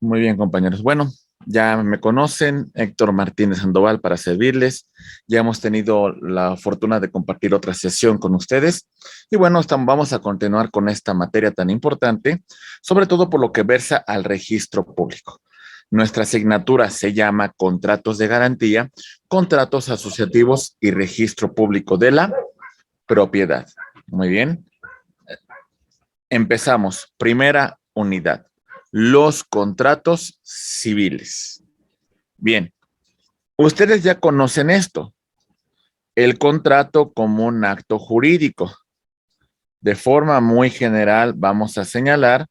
Muy bien, compañeros. Bueno, ya me conocen, Héctor Martínez Sandoval para servirles. Ya hemos tenido la fortuna de compartir otra sesión con ustedes. Y bueno, vamos a continuar con esta materia tan importante, sobre todo por lo que versa al registro público. Nuestra asignatura se llama Contratos de Garantía, Contratos Asociativos y Registro Público de la Propiedad. Muy bien. Empezamos. Primera unidad. Los contratos civiles. Bien, ustedes ya conocen esto. El contrato como un acto jurídico. De forma muy general, vamos a señalar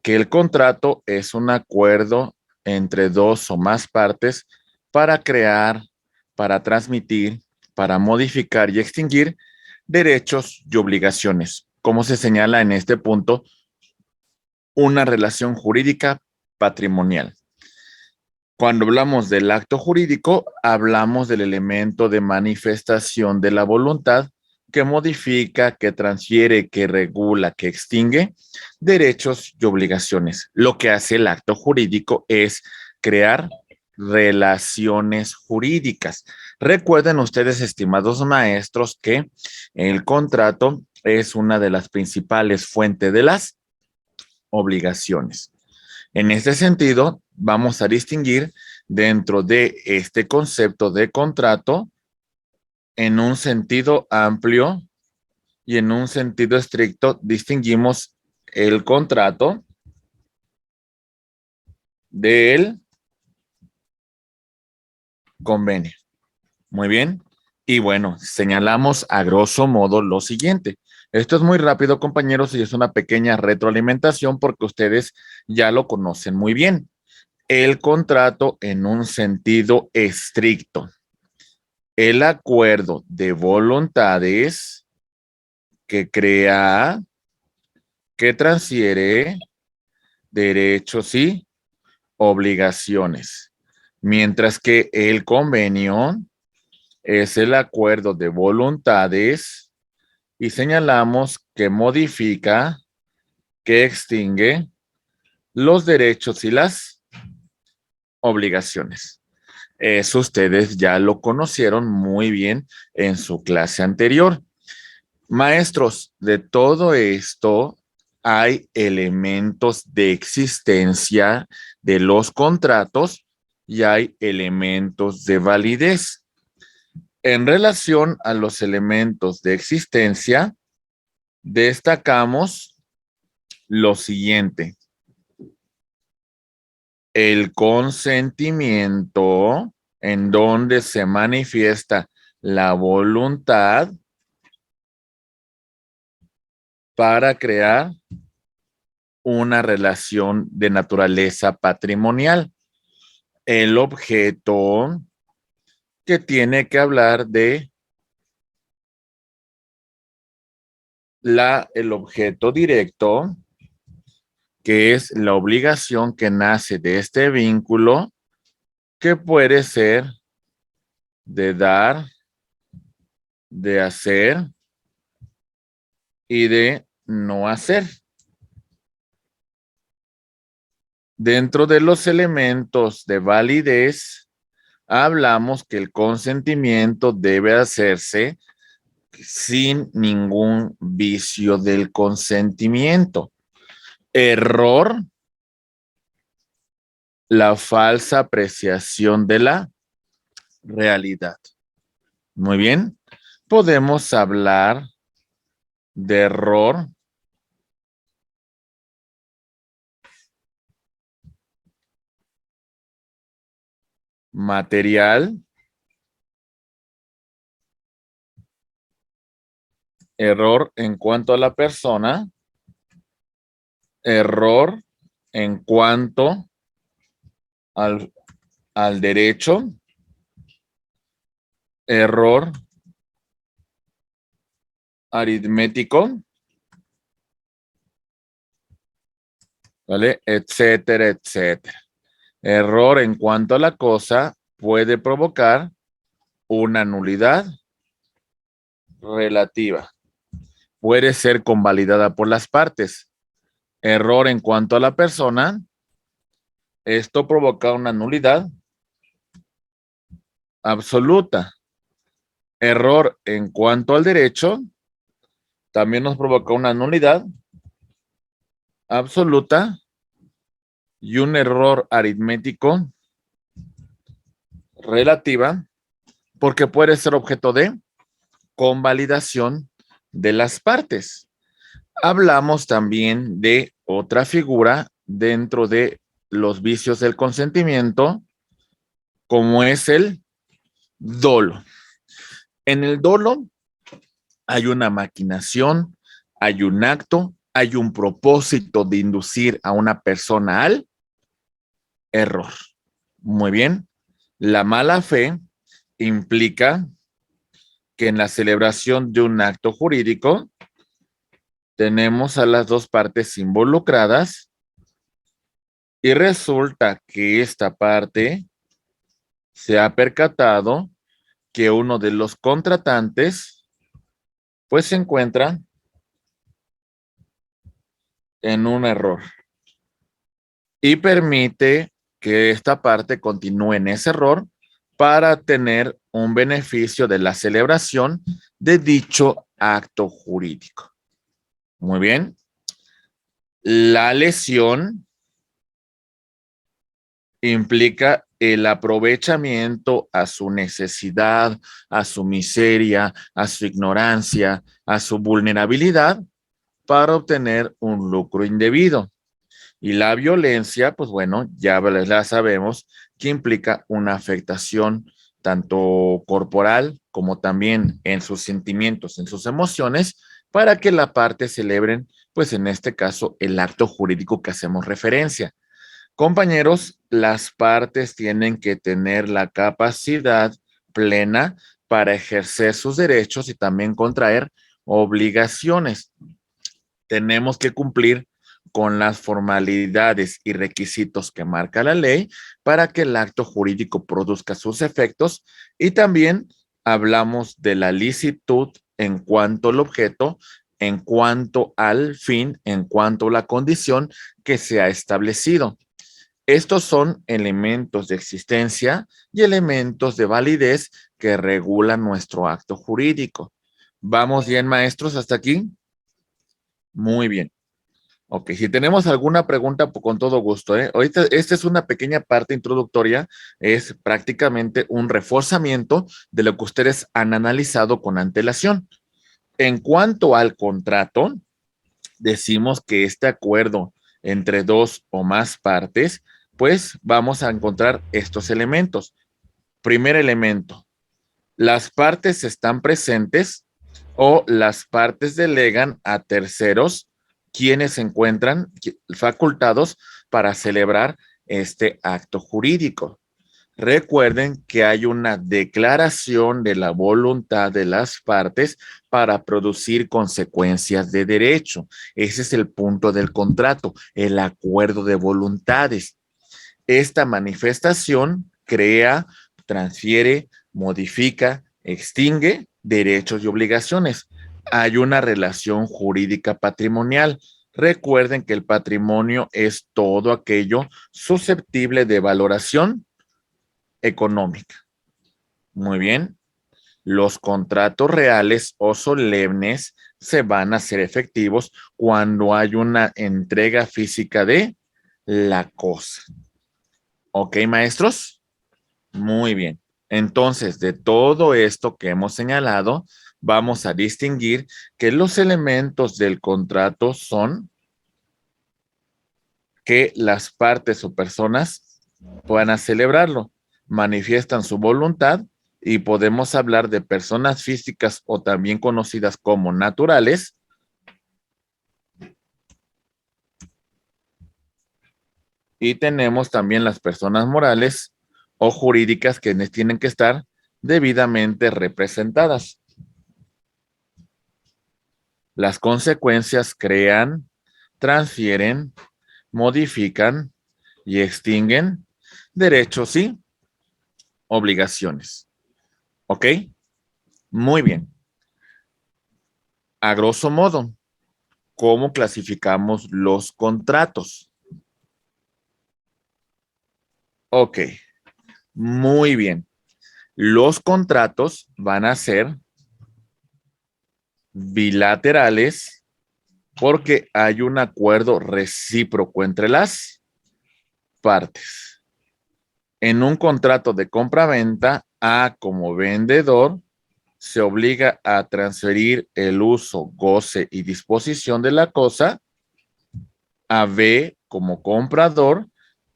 que el contrato es un acuerdo entre dos o más partes para crear, para transmitir, para modificar y extinguir derechos y obligaciones. Como se señala en este punto, una relación jurídica patrimonial. Cuando hablamos del acto jurídico, hablamos del elemento de manifestación de la voluntad que modifica, que transfiere, que regula, que extingue derechos y obligaciones. Lo que hace el acto jurídico es crear relaciones jurídicas. Recuerden ustedes, estimados maestros, que el contrato es una de las principales fuentes de las obligaciones. En este sentido, vamos a distinguir dentro de este concepto de contrato en un sentido amplio y en un sentido estricto, distinguimos el contrato del convenio. Muy bien. Y bueno, señalamos a grosso modo lo siguiente. Esto es muy rápido, compañeros, y es una pequeña retroalimentación porque ustedes ya lo conocen muy bien. El contrato en un sentido estricto. El acuerdo de voluntades que crea, que transfiere derechos y obligaciones, mientras que el convenio es el acuerdo de voluntades y señalamos que modifica, que extingue los derechos y las obligaciones. Eso ustedes ya lo conocieron muy bien en su clase anterior. Maestros, de todo esto hay elementos de existencia de los contratos y hay elementos de validez. En relación a los elementos de existencia, destacamos lo siguiente. El consentimiento, en donde se manifiesta la voluntad para crear una relación de naturaleza patrimonial. El objeto que tiene que hablar de el objeto directo, que es la obligación que nace de este vínculo, que puede ser de dar, de hacer y de no hacer. Dentro de los elementos de validez, hablamos que el consentimiento debe hacerse sin ningún vicio del consentimiento. Error, la falsa apreciación de la realidad. Muy bien, podemos hablar de error material, error en cuanto a la persona, error en cuanto al, al derecho, error aritmético, ¿vale? Etcétera, etcétera. Error en cuanto a la cosa puede provocar una nulidad relativa. Puede ser convalidada por las partes. Error en cuanto a la persona Esto provoca una nulidad absoluta. Error en cuanto al derecho, también nos provoca una nulidad absoluta y un error aritmético relativa, porque puede ser objeto de convalidación de las partes. Hablamos también de otra figura dentro de los vicios del consentimiento, como es el dolo. En el dolo hay una maquinación, hay un acto, hay un propósito de inducir a una persona al error. Muy bien. La mala fe implica que en la celebración de un acto jurídico tenemos a las dos partes involucradas y resulta que esta parte se ha percatado que uno de los contratantes pues se encuentra en un error y permite que esta parte continúe en ese error para tener un beneficio de la celebración de dicho acto jurídico. Muy bien. La lesión implica el aprovechamiento a su necesidad, a su miseria, a su ignorancia, a su vulnerabilidad para obtener un lucro indebido. Y la violencia, pues bueno, ya la sabemos que implica una afectación tanto corporal como también en sus sentimientos, en sus emociones, para que la parte celebren, pues en este caso, el acto jurídico que hacemos referencia. Compañeros, las partes tienen que tener la capacidad plena para ejercer sus derechos y también contraer obligaciones. Tenemos que cumplir con las formalidades y requisitos que marca la ley para que el acto jurídico produzca sus efectos y también hablamos de la licitud en cuanto al objeto, en cuanto al fin, en cuanto a la condición que se ha establecido. Estos son elementos de existencia y elementos de validez que regulan nuestro acto jurídico. ¿Vamos bien, maestros, hasta aquí? Muy bien. Ok, si tenemos alguna pregunta, pues, con todo gusto, ¿eh? Ahorita, esta es una pequeña parte introductoria, es prácticamente un reforzamiento de lo que ustedes han analizado con antelación. En cuanto al contrato, decimos que este acuerdo entre dos o más partes, pues vamos a encontrar estos elementos. Primer elemento, las partes están presentes o las partes delegan a terceros quienes se encuentran facultados para celebrar este acto jurídico. Recuerden que hay una declaración de la voluntad de las partes para producir consecuencias de derecho. Ese es el punto del contrato, el acuerdo de voluntades. Esta manifestación crea, transfiere, modifica, extingue derechos y obligaciones. Hay una relación jurídica patrimonial. Recuerden que el patrimonio es todo aquello susceptible de valoración económica. Muy bien. Los contratos reales o solemnes se van a hacer efectivos cuando hay una entrega física de la cosa. ¿Ok, maestros? Muy bien. Entonces, de todo esto que hemos señalado, vamos a distinguir que los elementos del contrato son que las partes o personas puedan celebrarlo, manifiestan su voluntad y podemos hablar de personas físicas o también conocidas como naturales y tenemos también las personas morales o jurídicas que tienen que estar debidamente representadas. Las consecuencias crean, transfieren, modifican y extinguen derechos y obligaciones. ¿Ok? Muy bien. A grosso modo, ¿cómo clasificamos los contratos? Ok, muy bien. Los contratos van a ser bilaterales porque hay un acuerdo recíproco entre las partes. En un contrato de compra-venta, A como vendedor se obliga a transferir el uso, goce y disposición de la cosa a B como comprador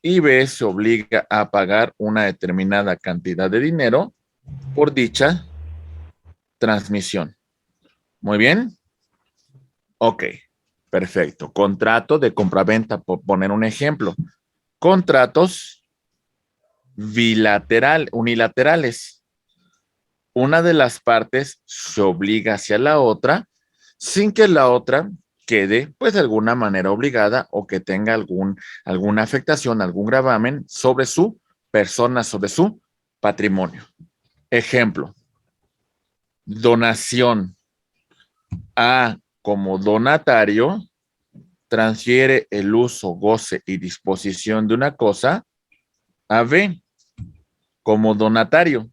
y B se obliga a pagar una determinada cantidad de dinero por dicha transmisión. Muy bien. Ok, perfecto. Contrato de compraventa, por poner un ejemplo. Contratos unilaterales. Una de las partes se obliga hacia la otra sin que la otra quede pues de alguna manera obligada o que tenga alguna afectación, algún gravamen sobre su persona, sobre su patrimonio. Ejemplo, donación. A como donatario transfiere el uso, goce y disposición de una cosa a B como donatario,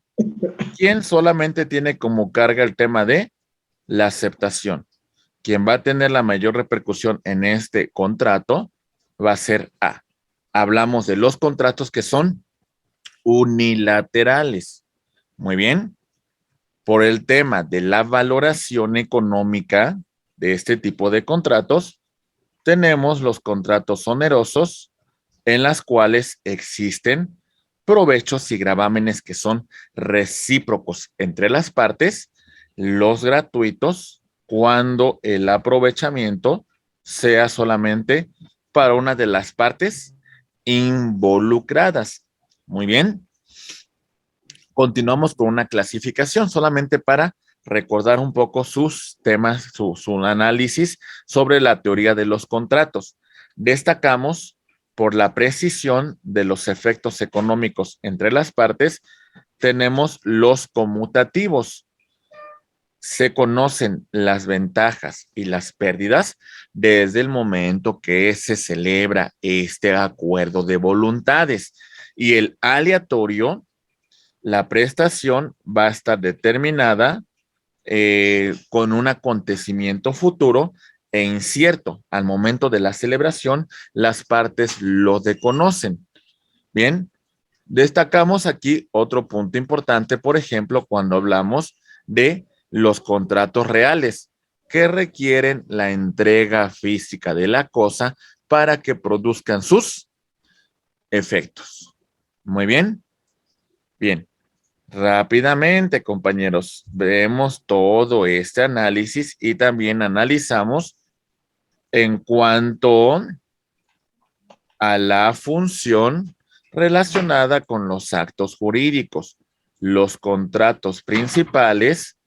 quien solamente tiene como carga el tema de la aceptación. Quien va a tener la mayor repercusión en este contrato va a ser A. Hablamos de los contratos que son unilaterales. Muy bien. Por el tema de la valoración económica de este tipo de contratos, tenemos los contratos onerosos en las cuales existen provechos y gravámenes que son recíprocos entre las partes, los gratuitos cuando el aprovechamiento sea solamente para una de las partes involucradas. Muy bien. Continuamos con una clasificación solamente para recordar un poco sus temas, su análisis sobre la teoría de los contratos. Destacamos por la precisión de los efectos económicos entre las partes, tenemos los conmutativos. Se conocen las ventajas y las pérdidas desde el momento que se celebra este acuerdo de voluntades. Y el aleatorio, la prestación va a estar determinada con un acontecimiento futuro e incierto. Al momento de la celebración, las partes lo desconocen. Bien, destacamos aquí otro punto importante, por ejemplo, cuando hablamos de los contratos reales que requieren la entrega física de la cosa para que produzcan sus efectos. Muy bien, bien. Rápidamente, compañeros, vemos todo este análisis y también analizamos en cuanto a la función relacionada con los actos jurídicos. Los contratos principales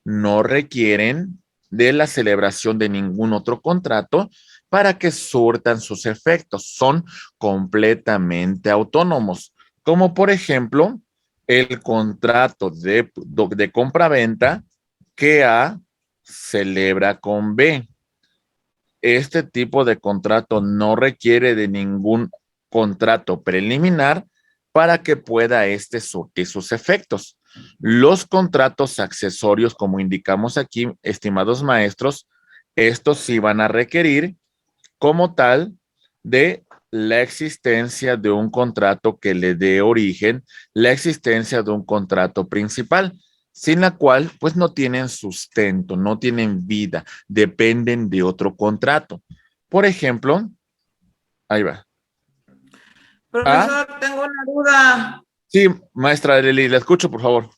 no requieren de la celebración de ningún otro contrato para que surtan sus efectos. Son completamente autónomos, como por ejemplo el contrato de compraventa que A celebra con B. Este tipo de contrato no requiere de ningún contrato preliminar para que pueda surtir sus efectos. Los contratos accesorios, como indicamos aquí, estimados maestros, estos sí van a requerir como tal de la existencia de un contrato que le dé origen, la existencia de un contrato principal, sin la cual pues no tienen sustento, no tienen vida, dependen de otro contrato. Por ejemplo, ahí va. Ah, Profesor, tengo una duda. sí, maestra Lili, la escucho, por favor.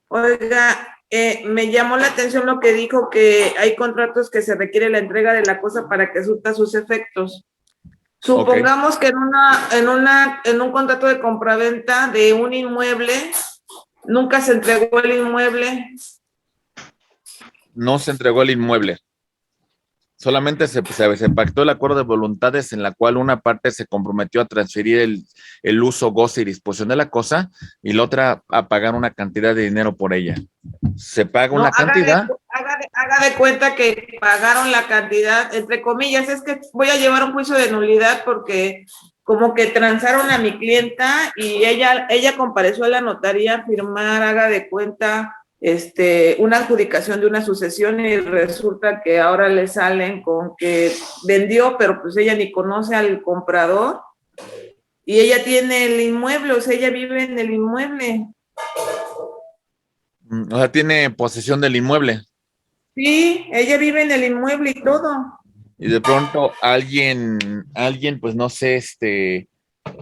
Oiga, me llamó la atención lo que dijo, que hay contratos que se requiere la entrega de la cosa para que surta sus efectos. Ok, Supongamos que en un contrato de compraventa de un inmueble, nunca se entregó el inmueble. no se entregó el inmueble. Solamente se pactó el acuerdo de voluntades en la cual una parte se comprometió a transferir el uso, goce y disposición de la cosa y la otra a pagar una cantidad de dinero por ella. Se paga No, una cantidad. haga de cuenta que pagaron la cantidad, entre comillas, es que voy a llevar un juicio de nulidad porque como que transaron a mi clienta y ella compareció a la notaría a firmar, haga de cuenta, una adjudicación de una sucesión y resulta que ahora le salen con que vendió, pero pues ella ni conoce al comprador y ella tiene el inmueble, o sea, ella vive en el inmueble. O sea, tiene posesión del inmueble. Sí, ella vive en el inmueble y todo. Y de pronto alguien, pues no sé,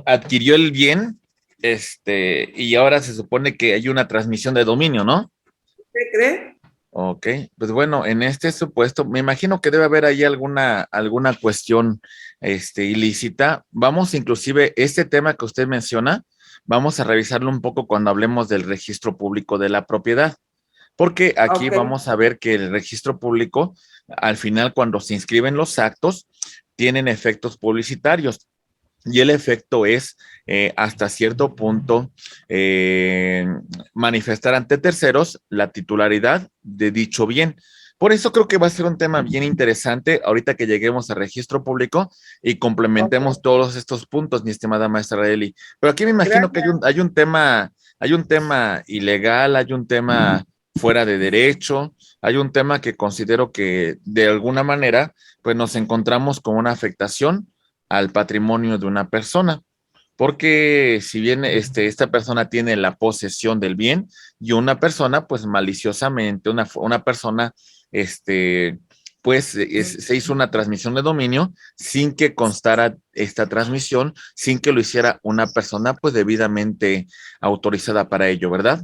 adquirió el bien, y ahora se supone que hay una transmisión de dominio, ¿no? ¿Usted cree? Ok, pues bueno, en este supuesto, me imagino que debe haber ahí alguna cuestión, ilícita. Vamos, inclusive, este tema que usted menciona, vamos a revisarlo un poco cuando hablemos del registro público de la propiedad, porque aquí Okay. vamos a ver que el registro público, al final, cuando se inscriben los actos, tienen efectos publicitarios. Y el efecto es, hasta cierto punto, manifestar ante terceros la titularidad de dicho bien. Por eso creo que va a ser un tema bien interesante ahorita que lleguemos al registro público y complementemos todos estos puntos, mi estimada maestra Eli. Pero aquí me imagino que Gracias. hay un tema ilegal, hay un tema fuera de derecho, hay un tema que considero que de alguna manera, pues nos encontramos con una afectación al patrimonio de una persona, porque si bien esta persona tiene la posesión del bien y una persona, pues maliciosamente, una persona, pues se hizo una transmisión de dominio sin que constara esta transmisión, sin que lo hiciera una persona, pues debidamente autorizada para ello, ¿verdad?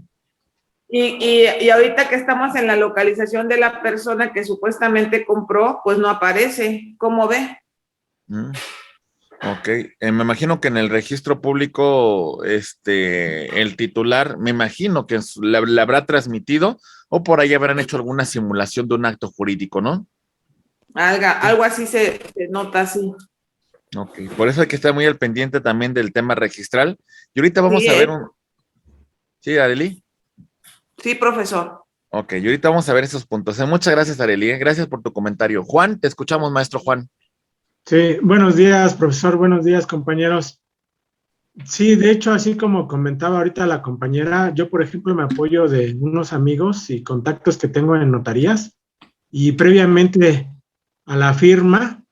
Y ahorita que estamos en la localización de la persona que supuestamente compró, pues no aparece. ¿Cómo ve? Mm. Ok, me imagino que en el registro público, el titular, me imagino que le habrá transmitido o por ahí habrán hecho alguna simulación de un acto jurídico, ¿no? Algo así se nota así. Ok, por eso hay que estar muy al pendiente también del tema registral. Y ahorita vamos Sí, a ver un... ¿Sí, Areli? sí, profesor. Ok, y ahorita vamos a ver esos puntos. Muchas gracias, Areli. Gracias por tu comentario. Juan, te escuchamos, maestro Juan. Sí, buenos días, profesor, buenos días, compañeros. Sí, de hecho, así como comentaba ahorita la compañera, yo, por ejemplo, me apoyo de unos amigos y contactos que tengo en notarías y previamente a la firma,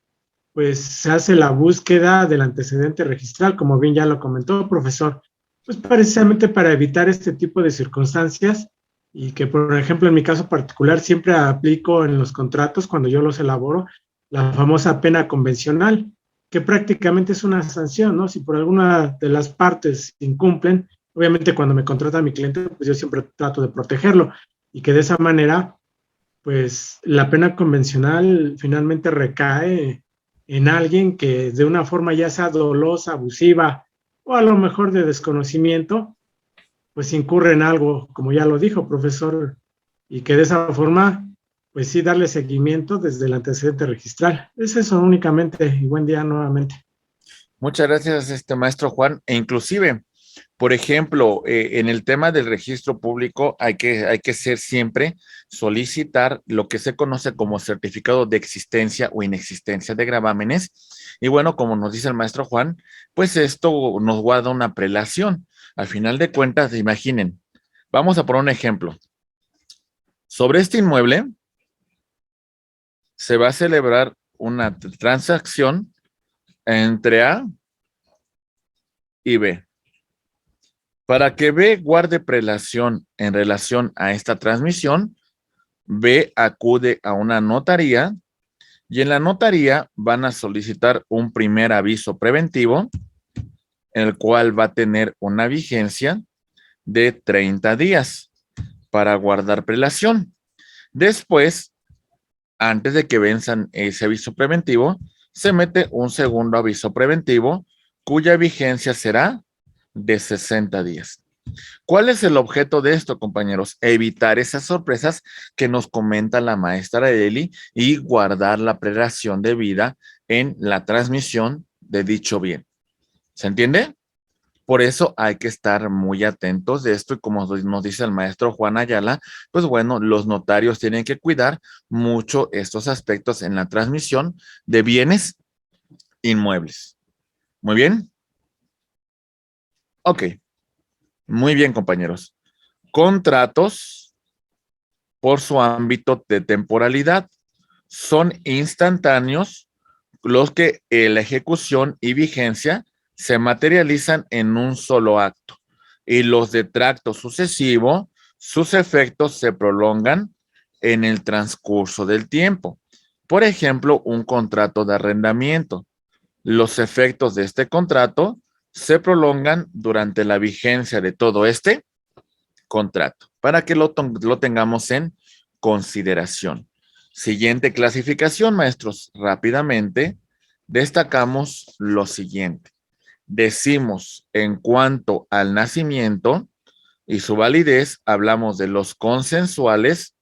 pues se hace la búsqueda del antecedente registral, como bien ya lo comentó, profesor, pues precisamente para evitar este tipo de circunstancias y que, por ejemplo, en mi caso particular, siempre aplico en los contratos, cuando yo los elaboro, la famosa pena convencional, que prácticamente es una sanción, ¿no? Si por alguna de las partes incumplen, obviamente cuando me contrata mi cliente, pues yo siempre trato de protegerlo y que de esa manera, pues la pena convencional finalmente recae en alguien que de una forma ya sea dolosa, abusiva o a lo mejor de desconocimiento, pues incurre en algo, como ya lo dijo, profesor, y que de esa forma, pues sí, darle seguimiento desde el antecedente registral. Es eso únicamente, y buen día nuevamente. Muchas gracias, maestro Juan. E inclusive, por ejemplo, en el tema del registro público hay que ser siempre solicitar lo que se conoce como certificado de existencia o inexistencia de gravámenes. Y bueno, como nos dice el maestro Juan, pues esto nos guarda una prelación. Al final de cuentas, imaginen, vamos a poner un ejemplo. Sobre este inmueble se va a celebrar una transacción entre A y B. Para que B guarde prelación en relación a esta transmisión, B acude a una notaría y en la notaría van a solicitar un primer aviso preventivo, el cual va a tener una vigencia de 30 días para guardar prelación. Después, antes de que venzan ese aviso preventivo, se mete un segundo aviso preventivo cuya vigencia será de 60 días. ¿Cuál es el objeto de esto, compañeros? Evitar esas sorpresas que nos comenta la maestra Eli y guardar la prelación de vida en la transmisión de dicho bien. ¿Se entiende? Por eso hay que estar muy atentos de esto y como nos dice el maestro Juan Ayala, pues bueno, los notarios tienen que cuidar mucho estos aspectos en la transmisión de bienes inmuebles. Muy bien. Ok, muy bien, compañeros. Contratos, por su ámbito de temporalidad, son instantáneos los que la ejecución y vigencia se materializan en un solo acto y los de tracto sucesivo, sus efectos se prolongan en el transcurso del tiempo. Por ejemplo, un contrato de arrendamiento. Los efectos de este contrato se prolongan durante la vigencia de todo este contrato, para que lo tengamos en consideración. Siguiente clasificación, maestros. Rápidamente destacamos lo siguiente. Decimos en cuanto al nacimiento y su validez, hablamos de los consensuales,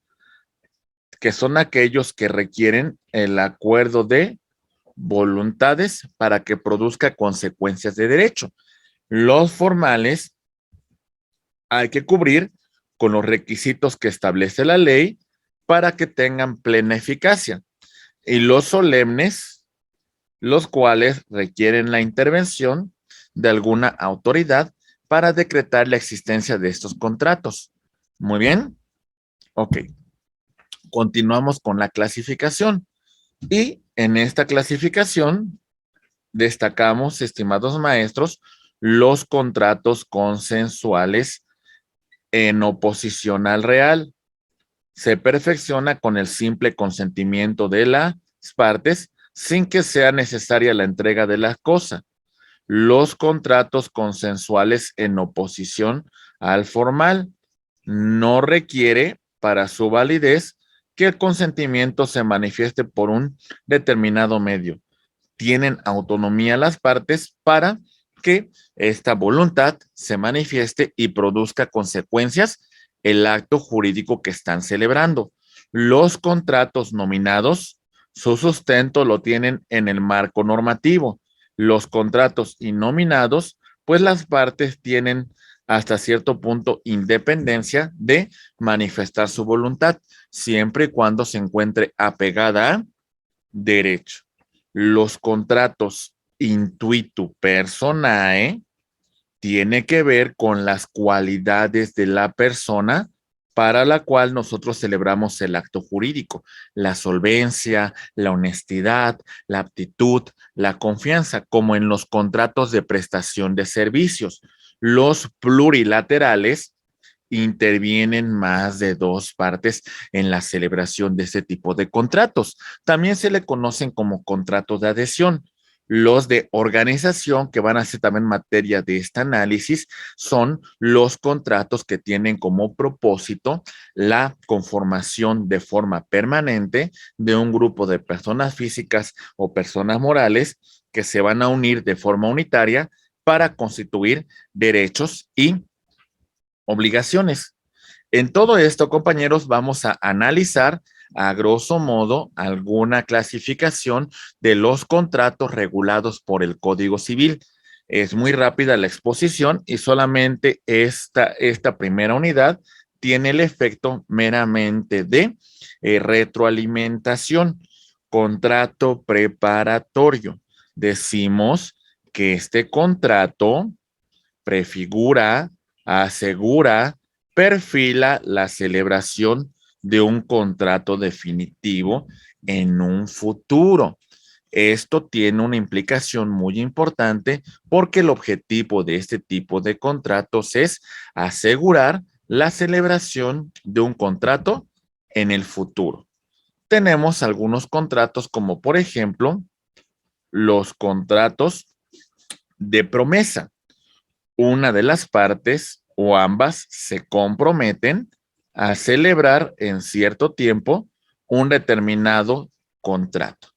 que son aquellos que requieren el acuerdo de voluntades para que produzca consecuencias de derecho. Los formales hay que cubrir con los requisitos que establece la ley para que tengan plena eficacia. Y los solemnes, los cuales requieren la intervención de alguna autoridad para decretar la existencia de estos contratos. Muy bien. Ok. Continuamos con la clasificación. Y en esta clasificación destacamos, estimados maestros, los contratos consensuales en oposición al real. Se perfecciona con el simple consentimiento de las partes sin que sea necesaria la entrega de la cosa. Los contratos consensuales en oposición al formal no requiere para su validez que el consentimiento se manifieste por un determinado medio. Tienen autonomía las partes para que esta voluntad se manifieste y produzca consecuencias el acto jurídico que están celebrando. Los contratos nominados, su sustento lo tienen en el marco normativo. Los contratos innominados, pues las partes tienen hasta cierto punto independencia de manifestar su voluntad, siempre y cuando se encuentre apegada a derecho. Los contratos intuitu personae tiene que ver con las cualidades de la persona para la cual nosotros celebramos el acto jurídico, la solvencia, la honestidad, la aptitud, la confianza, como en los contratos de prestación de servicios. Los plurilaterales intervienen más de dos partes en la celebración de este tipo de contratos. También se le conocen como contratos de adhesión. Los de organización, que van a ser también materia de este análisis, son los contratos que tienen como propósito la conformación de forma permanente de un grupo de personas físicas o personas morales que se van a unir de forma unitaria para constituir derechos y obligaciones. En todo esto, compañeros, vamos a analizar a grosso modo alguna clasificación de los contratos regulados por el Código Civil. Es muy rápida la exposición y solamente esta primera unidad tiene el efecto meramente de retroalimentación. Contrato preparatorio. Decimos que este contrato prefigura, asegura, perfila la celebración de un contrato definitivo en un futuro. Esto tiene una implicación muy importante porque el objetivo de este tipo de contratos es asegurar la celebración de un contrato en el futuro. Tenemos algunos contratos como por ejemplo los contratos de promesa. Una de las partes o ambas se comprometen a celebrar en cierto tiempo un determinado contrato.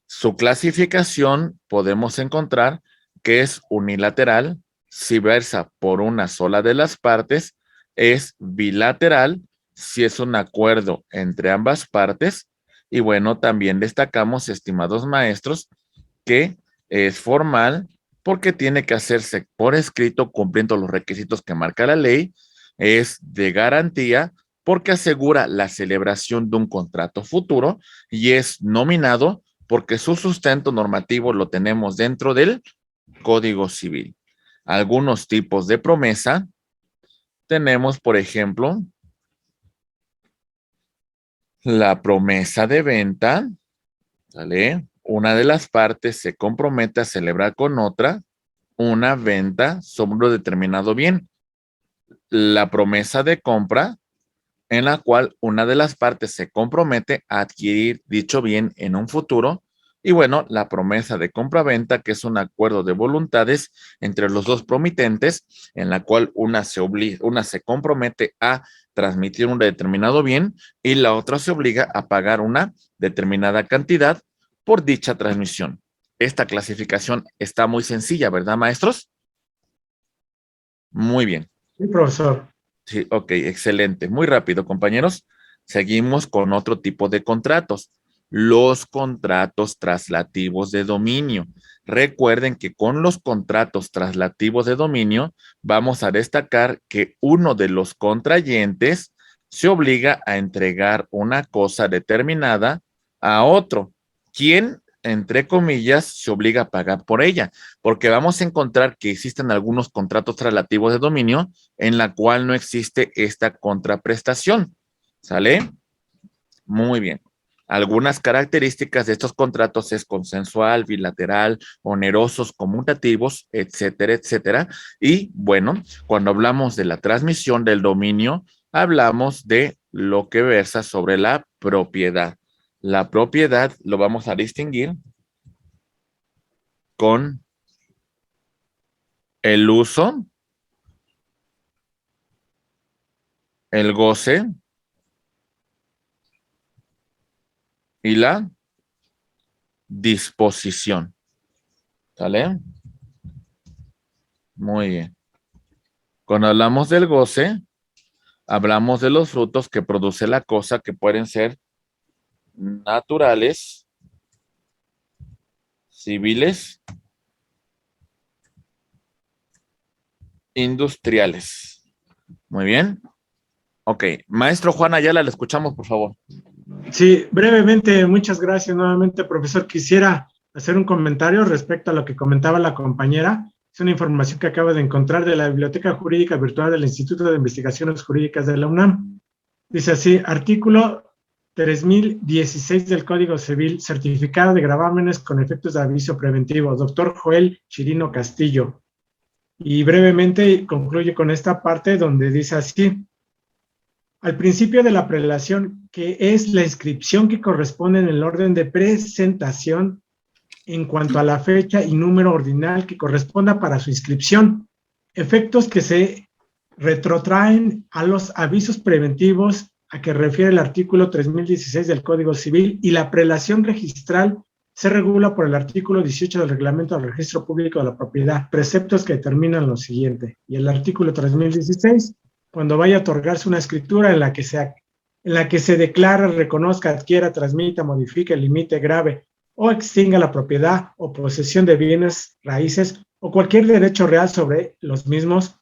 Su clasificación podemos encontrar que es unilateral, si versa por una sola de las partes, es bilateral, si es un acuerdo entre ambas partes, y bueno, también destacamos, estimados maestros, que es formal porque tiene que hacerse por escrito cumpliendo los requisitos que marca la ley, es de garantía porque asegura la celebración de un contrato futuro y es nominado porque su sustento normativo lo tenemos dentro del Código Civil. algunos tipos de promesa. Tenemos, por ejemplo, la promesa de venta, ¿sale? Una de las partes se compromete a celebrar con otra una venta sobre un determinado bien. La promesa de compra, en la cual una de las partes se compromete a adquirir dicho bien en un futuro. Y bueno, la promesa de compra-venta, que es un acuerdo de voluntades entre los dos promitentes, en la cual una se compromete a transmitir un determinado bien y la otra se obliga a pagar una determinada cantidad por dicha transmisión. Esta clasificación está muy sencilla, ¿verdad, maestros? Muy bien. Sí, profesor. Sí, ok, excelente. Muy rápido, compañeros. Seguimos con otro tipo de contratos. Los contratos traslativos de dominio. Recuerden que con los contratos traslativos de dominio vamos a destacar que uno de los contrayentes se obliga a entregar una cosa determinada a otro, quien, entre comillas, se obliga a pagar por ella, porque vamos a encontrar que existen algunos contratos traslativos de dominio en la cual no existe esta contraprestación. ¿Sale? Muy bien. Algunas características de estos contratos es consensual, bilateral, onerosos, conmutativos, etcétera, etcétera. Y bueno, cuando hablamos de la transmisión del dominio, hablamos de lo que versa sobre la propiedad. La propiedad lo vamos a distinguir con el uso, el goce y la disposición. ¿Sale? Muy bien. Cuando hablamos del goce, hablamos de los frutos que produce la cosa, que pueden ser naturales, civiles, industriales. Muy bien. Ok. Maestro Juan Ayala, le escuchamos, por favor. Sí, brevemente, muchas gracias nuevamente, profesor. Quisiera hacer un comentario respecto a lo que comentaba la compañera. Es una información que acabo de encontrar de la Biblioteca Jurídica Virtual del Instituto de Investigaciones Jurídicas de la UNAM. Dice así, artículo 3016 del Código Civil, certificado de gravámenes con efectos de aviso preventivo, doctor Joel Chirino Castillo. Y brevemente concluye con esta parte donde dice así, al principio de la prelación, que es la inscripción que corresponde en el orden de presentación en cuanto a la fecha y número ordinal que corresponda para su inscripción, efectos que se retrotraen a los avisos preventivos a que refiere el artículo 3016 del Código Civil, y la prelación registral se regula por el artículo 18 del Reglamento del Registro Público de la Propiedad, preceptos que determinan lo siguiente. Y el artículo 3016, cuando vaya a otorgarse una escritura en la que se declara, reconozca, adquiera, transmita, modifique, limite, grave o extinga la propiedad o posesión de bienes raíces o cualquier derecho real sobre los mismos,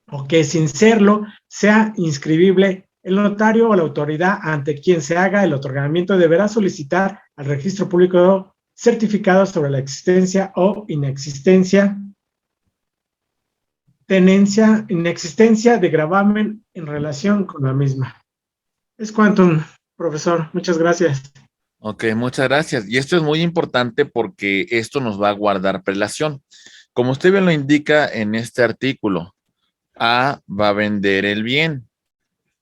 o que sin serlo sea inscribible, el notario o la autoridad ante quien se haga el otorgamiento deberá solicitar al registro público certificado sobre la existencia o inexistencia de gravamen en relación con la misma. Es cuanto, profesor. Muchas gracias. Ok, muchas gracias. Y esto es muy importante porque esto nos va a guardar prelación. Como usted bien lo indica en este artículo, A va a vender el bien,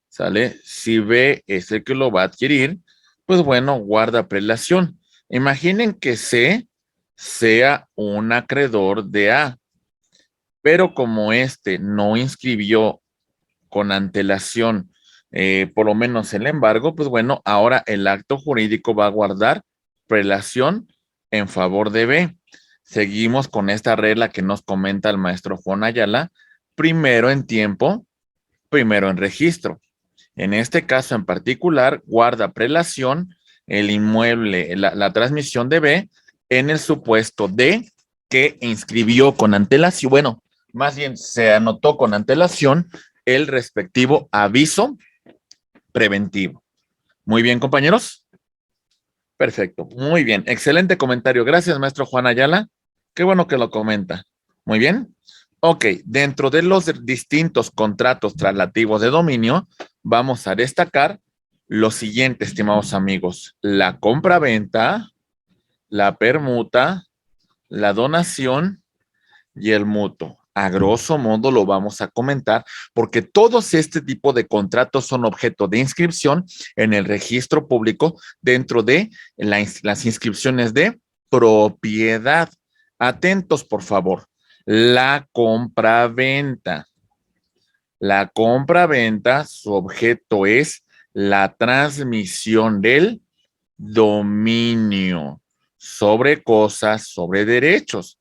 ¿sale? Si B es el que lo va a adquirir, pues bueno, guarda prelación. Imaginen que C sea un acreedor de A, pero como este no inscribió con antelación, por lo menos el embargo, pues bueno, ahora el acto jurídico va a guardar prelación en favor de B. Seguimos con esta regla que nos comenta el maestro Juan Ayala: primero en tiempo, primero en registro. En este caso en particular, guarda prelación el inmueble, la transmisión de B, en el supuesto de que inscribió con antelación, bueno, más bien se anotó con antelación el respectivo aviso preventivo. Muy bien, compañeros. Perfecto, muy bien. Excelente comentario. Gracias, maestro Juan Ayala. Qué bueno que lo comenta. Muy bien. Ok, dentro de los distintos contratos traslativos de dominio, vamos a destacar lo siguiente, estimados amigos: la compra-venta, la permuta, la donación y el mutuo. A grosso modo lo vamos a comentar porque todos este tipo de contratos son objeto de inscripción en el registro público dentro de las inscripciones de propiedad. Atentos, por favor. La compra-venta. La compra-venta, su objeto es la transmisión del dominio sobre cosas, sobre derechos.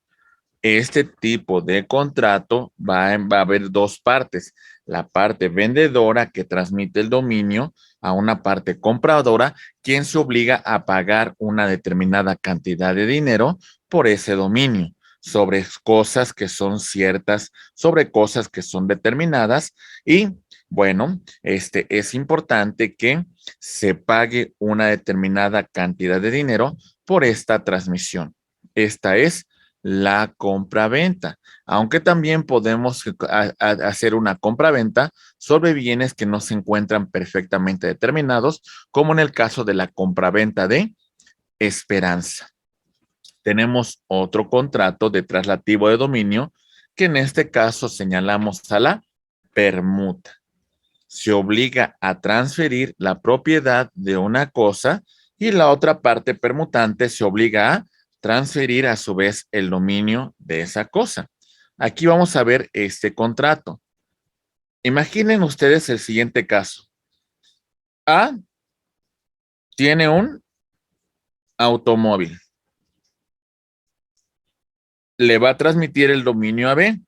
Este tipo de contrato va a haber dos partes: la parte vendedora, que transmite el dominio, a una parte compradora, quien se obliga a pagar una determinada cantidad de dinero por ese dominio, sobre cosas que son ciertas, sobre cosas que son determinadas. Y bueno, es importante que se pague una determinada cantidad de dinero por esta transmisión. Esta es la compra-venta, aunque también podemos hacer una compra-venta sobre bienes que no se encuentran perfectamente determinados, como en el caso de la compra-venta de esperanza. Tenemos otro contrato de traslativo de dominio, que en este caso señalamos a la permuta. Se obliga a transferir la propiedad de una cosa y la otra parte permutante se obliga a transferir a su vez el dominio de esa cosa. Aquí vamos a ver este contrato. Imaginen ustedes el siguiente caso. A tiene un automóvil. Le va a transmitir el dominio a B.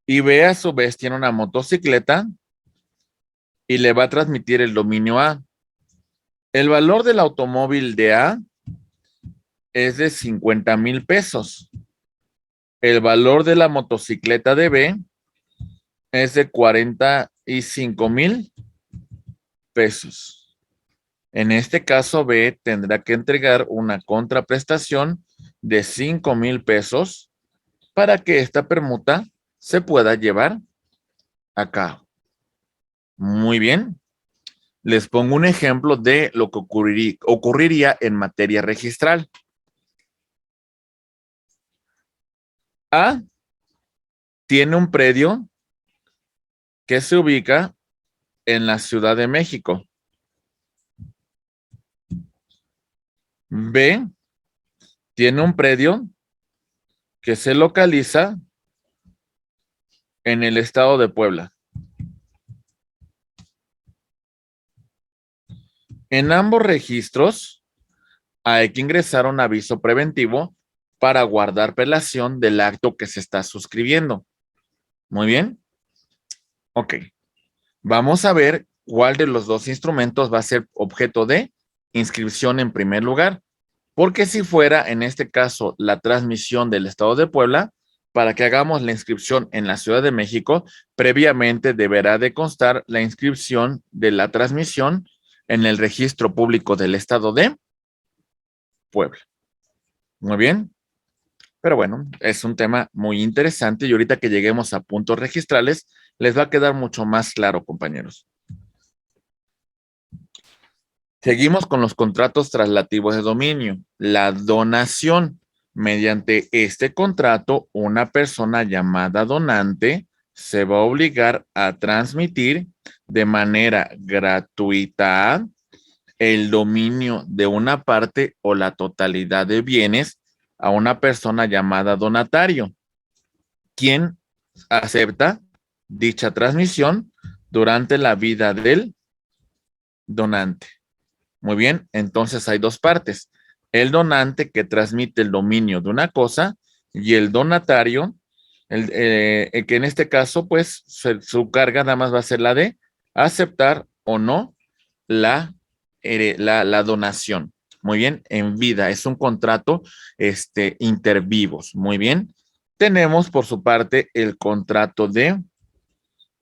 Y B a su vez tiene una motocicleta y le va a transmitir el dominio A. El valor del automóvil de A es de 50,000 pesos. El valor de la motocicleta de B es de 45,000 pesos. En este caso, B tendrá que entregar una contraprestación de 5,000 pesos para que esta permuta se pueda llevar a cabo. Muy bien. Les pongo un ejemplo de lo que ocurriría en materia registral. A tiene un predio que se ubica en la Ciudad de México. B tiene un predio que se localiza en el estado de Puebla. En ambos registros hay que ingresar un aviso preventivo para guardar prelación del acto que se está suscribiendo. Muy bien. Ok. Vamos a ver cuál de los dos instrumentos va a ser objeto de inscripción en primer lugar. Porque si fuera, en este caso, la transmisión del estado de Puebla, para que hagamos la inscripción en la Ciudad de México, previamente deberá de constar la inscripción de la transmisión en el registro público del estado de Puebla. Muy bien. Pero bueno, es un tema muy interesante y ahorita que lleguemos a puntos registrales, les va a quedar mucho más claro, compañeros. Seguimos con los contratos traslativos de dominio. La donación. Mediante este contrato, una persona llamada donante se va a obligar a transmitir de manera gratuita el dominio de una parte o la totalidad de bienes a una persona llamada donatario, quien acepta dicha transmisión durante la vida del donante. Muy bien, entonces hay dos partes: el donante, que transmite el dominio de una cosa, y el donatario, que en este caso, pues, su carga nada más va a ser la de aceptar o no la donación. Muy bien, en vida, es un contrato inter vivos. Muy bien. Tenemos por su parte el contrato de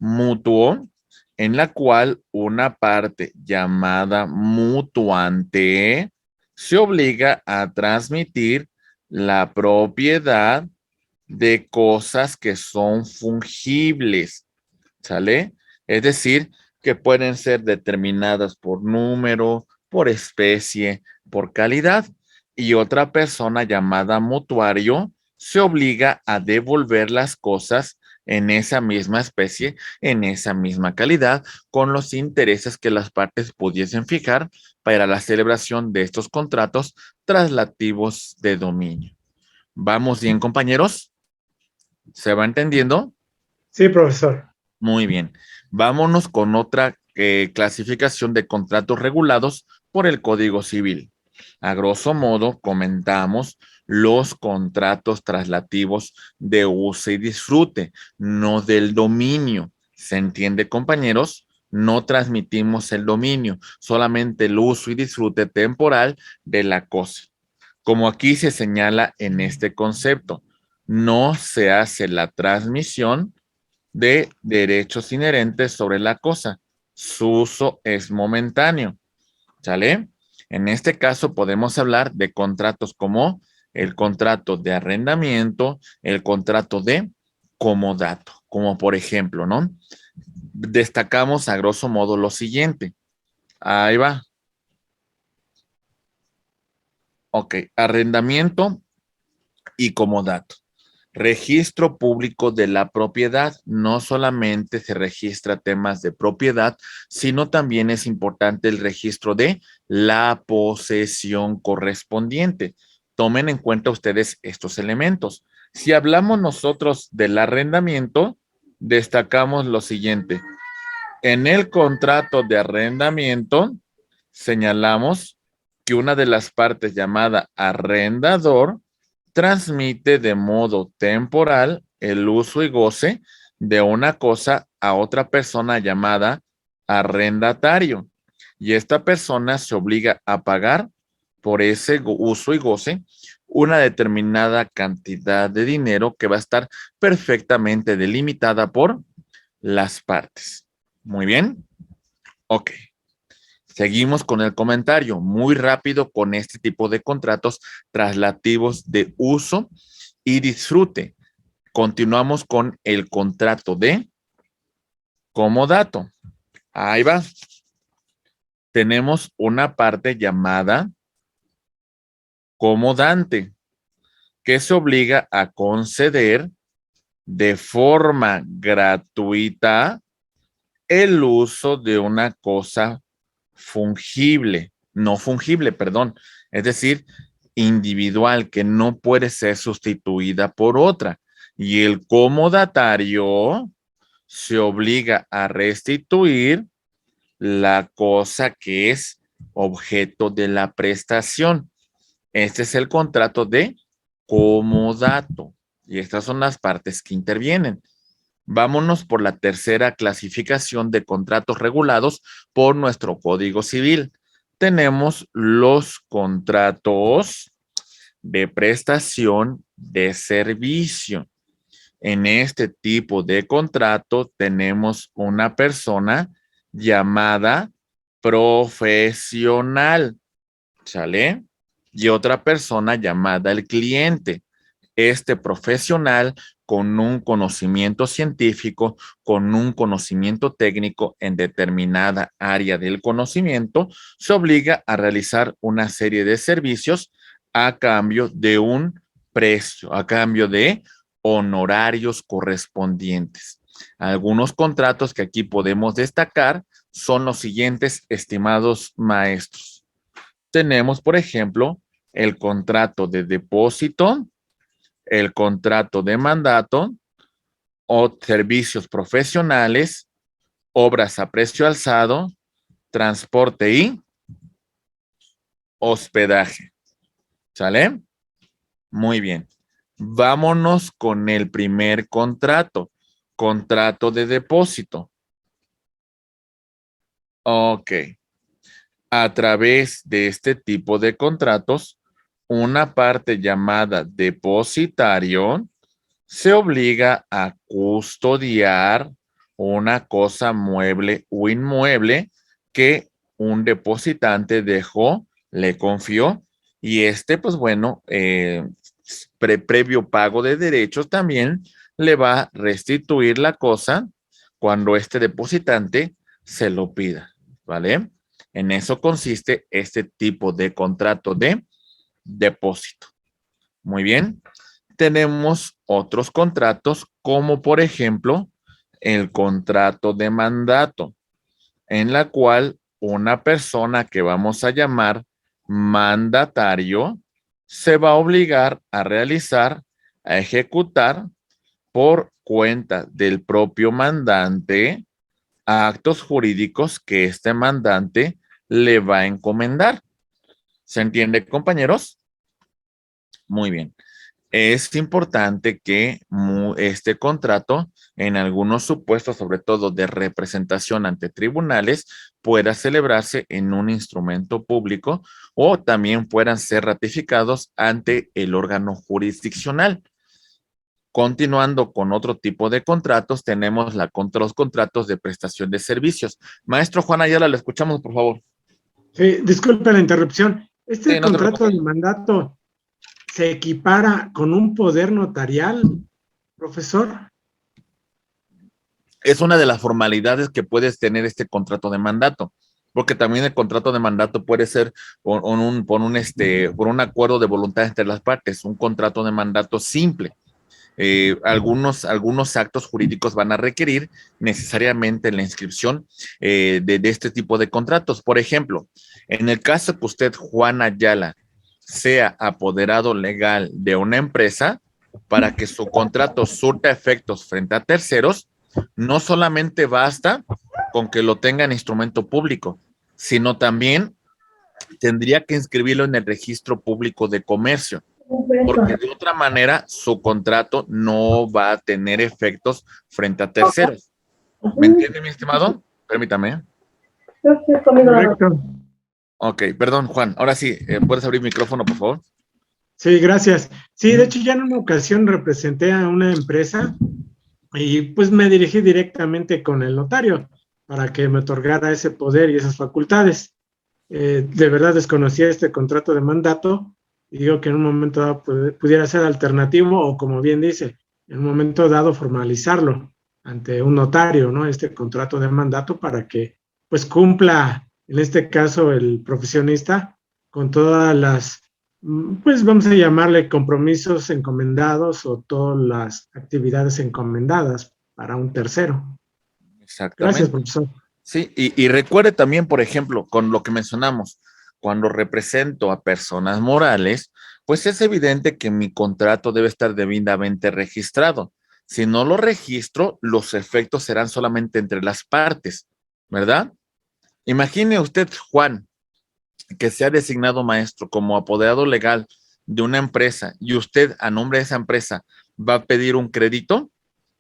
mutuo, en la cual una parte llamada mutuante se obliga a transmitir la propiedad de cosas que son fungibles, ¿sale? Es decir, que pueden ser determinadas por número, por especie, por calidad. Y otra persona llamada mutuario se obliga a devolver las cosas en esa misma especie, en esa misma calidad, con los intereses que las partes pudiesen fijar para la celebración de estos contratos traslativos de dominio. ¿Vamos bien, compañeros? ¿Se va entendiendo? Sí, profesor. Muy bien. Vámonos con otra clasificación de contratos regulados por el Código Civil. A grosso modo, comentamos los contratos traslativos de uso y disfrute, no del dominio. ¿Se entiende, compañeros? No transmitimos el dominio, solamente el uso y disfrute temporal de la cosa. Como aquí se señala en este concepto, no se hace la transmisión de derechos inherentes sobre la cosa. Su uso es momentáneo, ¿sale? En este caso podemos hablar de contratos como el contrato de arrendamiento, el contrato de comodato, como por ejemplo, ¿no? Destacamos a grosso modo lo siguiente. Ahí va. Ok, arrendamiento y comodato. Registro público de la propiedad. No solamente se registra temas de propiedad, sino también es importante el registro de la posesión correspondiente. Tomen en cuenta ustedes estos elementos. Si hablamos nosotros del arrendamiento, destacamos lo siguiente. En el contrato de arrendamiento, señalamos que una de las partes llamada arrendador transmite de modo temporal el uso y goce de una cosa a otra persona llamada arrendatario. Y esta persona se obliga a pagar por ese uso y goce una determinada cantidad de dinero que va a estar perfectamente delimitada por las partes. Muy bien. Ok. Seguimos con el comentario, muy rápido con este tipo de contratos traslativos de uso y disfrute. Continuamos con el contrato de comodato. Ahí va. Tenemos una parte llamada comodante que se obliga a conceder de forma gratuita el uso de una cosa fungible, no fungible, perdón, es decir, individual, que no puede ser sustituida por otra. Y el comodatario se obliga a restituir la cosa que es objeto de la prestación. Este es el contrato de comodato. Y estas son las partes que intervienen. Vámonos por la tercera clasificación de contratos regulados por nuestro Código Civil. Tenemos los contratos de prestación de servicio. En este tipo de contrato tenemos una persona llamada profesional, ¿sale? Y otra persona llamada el cliente. Este profesional con un conocimiento científico, con un conocimiento técnico en determinada área del conocimiento, se obliga a realizar una serie de servicios a cambio de un precio, a cambio de honorarios correspondientes. Algunos contratos que aquí podemos destacar son los siguientes, estimados maestros. Tenemos, por ejemplo, el contrato de depósito, el contrato de mandato o servicios profesionales, obras a precio alzado, transporte y hospedaje. ¿Sale? Muy bien. Vámonos con el primer contrato. Contrato de depósito. Ok. A través de este tipo de contratos, una parte llamada depositario se obliga a custodiar una cosa mueble o inmueble que un depositante dejó, le confió, y pues bueno, previo pago de derechos, también le va a restituir la cosa cuando este depositante se lo pida, ¿vale? En eso consiste este tipo de contrato de depósito. Muy bien. Tenemos otros contratos, como por ejemplo, el contrato de mandato, en la cual una persona que vamos a llamar mandatario se va a obligar a realizar, a ejecutar por cuenta del propio mandante actos jurídicos que este mandante le va a encomendar. ¿Se entiende, compañeros? Muy bien. Es importante que este contrato, en algunos supuestos, sobre todo de representación ante tribunales, pueda celebrarse en un instrumento público o también puedan ser ratificados ante el órgano jurisdiccional. Continuando con otro tipo de contratos, tenemos los contratos de prestación de servicios. Maestro Juan Ayala, le escuchamos, por favor. Sí, disculpe la interrupción. Este Sí, no te contrato preocupes. de mandato se equipara con un poder notarial, profesor. Es una de las formalidades que puedes tener este contrato de mandato, porque también el contrato de mandato puede ser por un acuerdo de voluntad entre las partes, un contrato de mandato simple. Algunos actos jurídicos van a requerir necesariamente la inscripción de este tipo de contratos. Por ejemplo, en el caso que usted, Juan Ayala, sea apoderado legal de una empresa, para que su contrato surta efectos frente a terceros, no solamente basta con que lo tenga en instrumento público, sino también tendría que inscribirlo en el registro público de comercio, porque de otra manera su contrato no va a tener efectos frente a terceros. ¿Me entiende, mi estimado? Permítame. Correcto. Ok, perdón, Juan. Ahora sí, ¿puedes abrir el micrófono, por favor? Sí, gracias. Sí, de hecho ya en una ocasión representé a una empresa y pues me dirigí directamente con el notario para que me otorgara ese poder y esas facultades. De verdad desconocía este contrato de mandato y digo que en un momento dado pudiera ser alternativo o, como bien dice, en un momento dado formalizarlo ante un notario, ¿no? Este contrato de mandato para que pues cumpla, en este caso, el profesionista con todas las, pues vamos a llamarle compromisos encomendados o todas las actividades encomendadas para un tercero. Gracias, Exactamente. profesor. Sí, y recuerde también, por ejemplo, con lo que mencionamos, cuando represento a personas morales, pues es evidente que mi contrato debe estar debidamente registrado. Si no lo registro, los efectos serán solamente entre las partes, ¿verdad? Imagine usted, Juan, que sea designado maestro como apoderado legal de una empresa y usted, a nombre de esa empresa, va a pedir un crédito.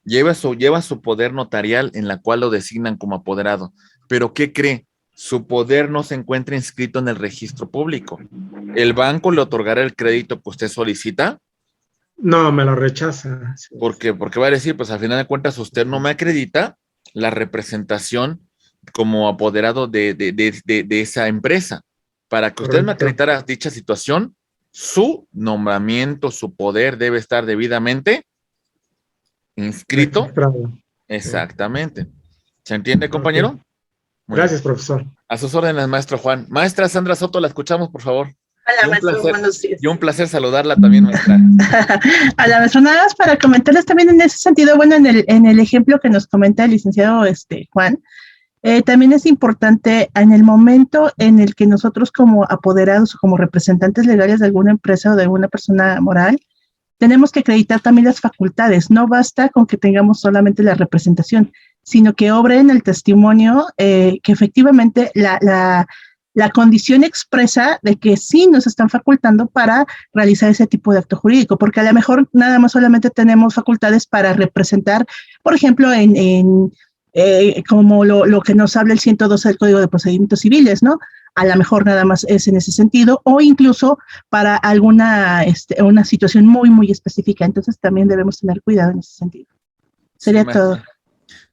Lleva su poder notarial en la cual lo designan como apoderado. Pero ¿qué cree? Su poder no se encuentra inscrito en el registro público. ¿El banco le otorgará el crédito que usted solicita? No, me lo rechaza. Porque va a decir, pues al final de cuentas usted no me acredita la representación como apoderado de esa empresa. Para que usted me Correcto. acreditara dicha situación, su nombramiento, su poder debe estar debidamente inscrito. Registrado. Exactamente. ¿Se entiende, Okay. compañero? Muy Gracias, bien. profesor. A sus órdenes, maestro Juan. Maestra Sandra Soto, la escuchamos, por favor. Hola, maestro, buenos días. Y un placer saludarla también, maestra. Hola, maestro, nada más para comentarles también en ese sentido, bueno, en el ejemplo que nos comenta el licenciado Juan, también es importante en el momento en el que nosotros como apoderados o como representantes legales de alguna empresa o de alguna persona moral, tenemos que acreditar también las facultades. No basta con que tengamos solamente la representación, sino que obre en el testimonio que efectivamente la condición expresa de que sí nos están facultando para realizar ese tipo de acto jurídico, porque a lo mejor nada más solamente tenemos facultades para representar, por ejemplo, como lo que nos habla el 112 del Código de Procedimientos Civiles, ¿no? A lo mejor nada más es en ese sentido, o incluso para alguna una situación muy, muy específica. Entonces también debemos tener cuidado en ese sentido. Sería Sí, todo.